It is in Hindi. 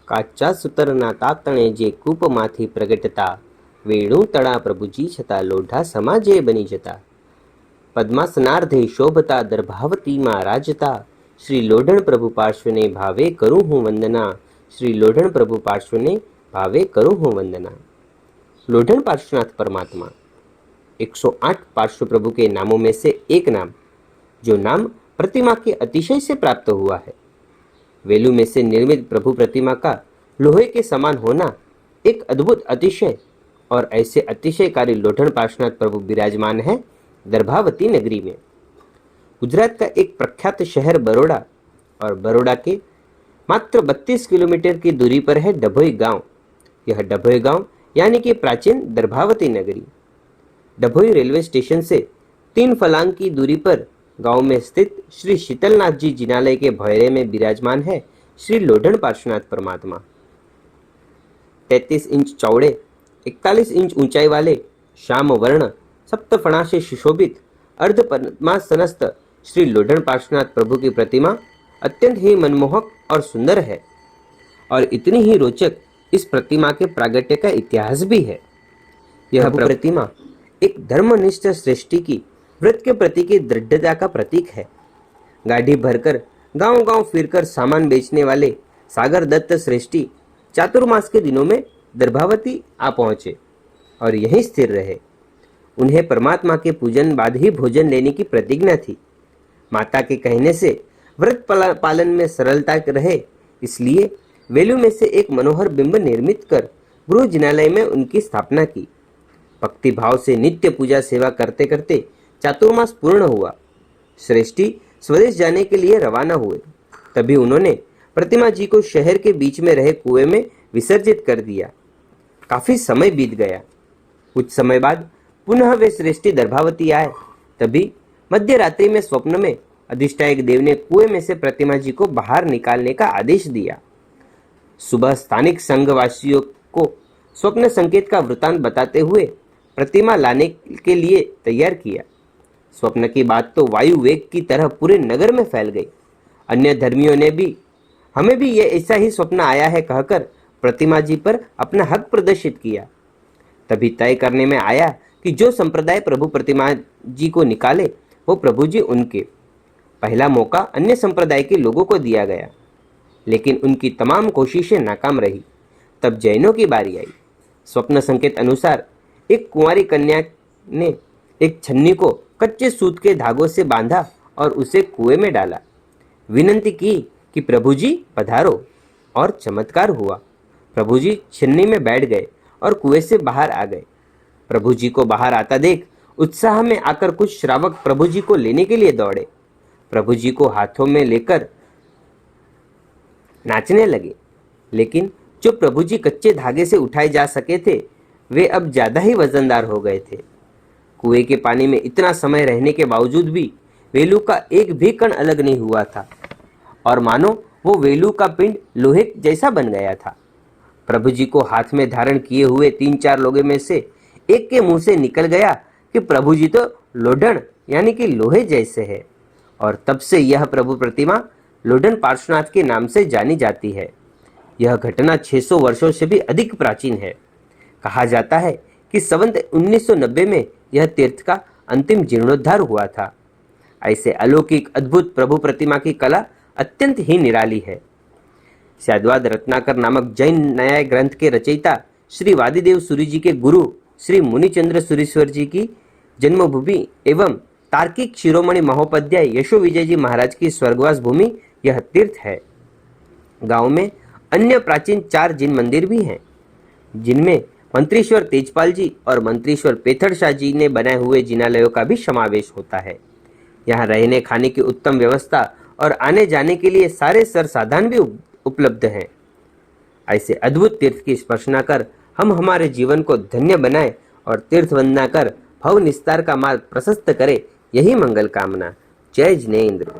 કાચા સૂતરના તાતણે જે કૂપમાંથી પ્રગટતા, વેણુ તળા પ્રભુજી છતાં લોઢા સમાજે બની જતા, પદ્માસનાર્ધે શોભતા દર્ભાવતીમાં રાજતા, શ્રી લોઢણ પ્રભુ પાર્શ્વને ભાવે કરું હું વંદના, श्री लोढ़ण प्रभु पार्श्व ने भावे करूँ हूँ वंदना। लोढ़ण पार्श्वनाथ परमात्मा 108 पार्श्व प्रभु के नामों में से एक नाम, जो नाम प्रतिमा के अतिशय से प्राप्त हुआ है। वेलू में से निर्मित प्रभु प्रतिमा का लोहे के समान होना एक अद्भुत अतिशय, और ऐसे अतिशयकारी लोढ़ण पार्श्वनाथ प्रभु विराजमान है दर्भावती नगरी में। गुजरात का एक प्रख्यात शहर बरोड़ा, और बरोड़ा के मात्र 32 किलोमीटर की दूरी पर है डभोई गांव। यह डभोई गांव यानी कि प्राचीन दर्भावती नगरी। डभोई रेलवे स्टेशन से 3 फलांग की दूरी पर गांव में स्थित श्री शीतलनाथ जी जिनालय के भैरे में विराजमान है श्री लोढ़ण पार्श्वनाथ परमात्मा। 33 इंच चौड़े, 41 इंच ऊंचाई वाले, श्याम वर्ण सप्तफणा से सुशोभित अर्ध पद्मासनस्थ श्री लोढ़ण पार्श्वनाथ प्रभु की प्रतिमा अत्यंत ही मनमोहक और सुंदर है, और इतनी ही रोचक इस प्रतिमा के प्रागट्य का इतिहास भी है। यह प्रतिमा एक धर्मनिष्ठ सृष्टि की व्रत के प्रति की दृढ़ता का प्रतीक है। गाड़ी भरकर गांव गांव फिरकर सामान बेचने वाले सागर दत्त श्रेष्ठी चातुर्मास के दिनों में दर्भावती आ पहुंचे और यहीं स्थिर रहे। उन्हें परमात्मा के पूजन बाद ही भोजन लेने की प्रतिज्ञा थी। माता के कहने से व्रत पालन में सरलता रहे, इसलिए वेलू में से एक मनोहर बिंब निर्मित कर गृह जिनालय में उनकी स्थापना की। भक्ति भाव से नित्य पूजा सेवा करते करते चातुर्मास पूर्ण हुआ। श्रेष्ठी स्वदेश जाने के लिए रवाना हुए। तभी उन्होंने प्रतिमा जी को शहर के बीच में रहे कुएं में विसर्जित कर दिया। काफी समय बीत गया। कुछ समय बाद पुनः वे श्रेष्ठी दर्भावती आए। तभी मध्य रात्रि में स्वप्न में अधिष्ठायक देव ने कुएं में से प्रतिमा जी को बाहर निकालने का आदेश दिया। सुबह स्थानिक संघवासियों को स्वप्न संकेत का वृतांत बताते हुए प्रतिमा लाने के लिए तैयार किया। स्वप्न की बात तो वायु वेग की तरह पूरे नगर में फैल गई। अन्य धर्मियों ने भी हमें भी ये ऐसा ही स्वप्न आया है कहकर प्रतिमा जी पर अपना हक प्रदर्शित किया। तभी तय करने में आया कि जो संप्रदाय प्रभु प्रतिमा जी को निकाले वो प्रभु जी उनके। पहला मौका अन्य संप्रदाय के लोगों को दिया गया, लेकिन उनकी तमाम कोशिशें नाकाम रही। तब जैनों की बारी आई। स्वप्न संकेत अनुसार एक कुंवारी कन्या ने एक छन्नी को कच्चे सूत के धागों से बांधा और उसे कुएं में डाला। विनती की कि प्रभु जी पधारो, और चमत्कार हुआ। प्रभु जी छन्नी में बैठ गए और कुएं से बाहर आ गए। प्रभु जी को बाहर आता देख उत्साह में आकर कुछ श्रावक प्रभु जी को लेने के लिए दौड़े। प्रभु जी को हाथों में लेकर नाचने लगे, लेकिन जो प्रभु जी कच्चे धागे से उठाए जा सके थे वे अब ज्यादा ही वजनदार हो गए थे। कुएं के पानी में इतना समय रहने के बावजूद भी वेलू का एक भी कण अलग नहीं हुआ था, और मानो वो वेलू का पिंड लोहे जैसा बन गया था। प्रभु जी को हाथ में धारण किए हुए 3-4 लोगों में से एक के मुंह से निकल गया कि प्रभु जी तो लोढ़ण यानी कि लोहे जैसे है, और तब से यह प्रभु प्रतिमा लोढ़ण पार्श्वनाथ के नाम से जानी जाती है। यह घटना 600 वर्षों से भी अधिक प्राचीन है। कहा जाता है कि संवत 1990 में यह तीर्थ का अंतिम जीर्णोद्धार हुआ था। ऐसे अलौकिक अद्भुत प्रभु प्रतिमा की कला अत्यंत ही निराली है। शाद्वाद रत्नाकर नामक जैन न्याय ग्रंथ के रचयिता श्री वादिदेव सूरी जी के गुरु श्री मुनिचंद्र सूरीश्वर जी की जन्मभूमि एवं तार्किक शिरोमणि महोपाध्याय यशो विजय जी महाराज की स्वर्गवास भूमि यह तीर्थ है। गांव में अन्य प्राचीन 4 जिन मंदिर भी हैं, जिनमें मंत्रीश्वर तेजपाल जी और मंत्रीश्वर पेथड़ शाह जी ने बनाए हुए जिनालयों का भी समावेश होता है। यहाँ रहने खाने की उत्तम व्यवस्था और आने जाने के लिए सारे संसाधन भी उपलब्ध हैं। ऐसे अद्भुत तीर्थ की स्पर्शना कर हम हमारे जीवन को धन्य बनाए और तीर्थ वंदना कर भव निस्तार का मार्ग प्रशस्त करे, यही मंगल कामना। जय जिनेंद्र।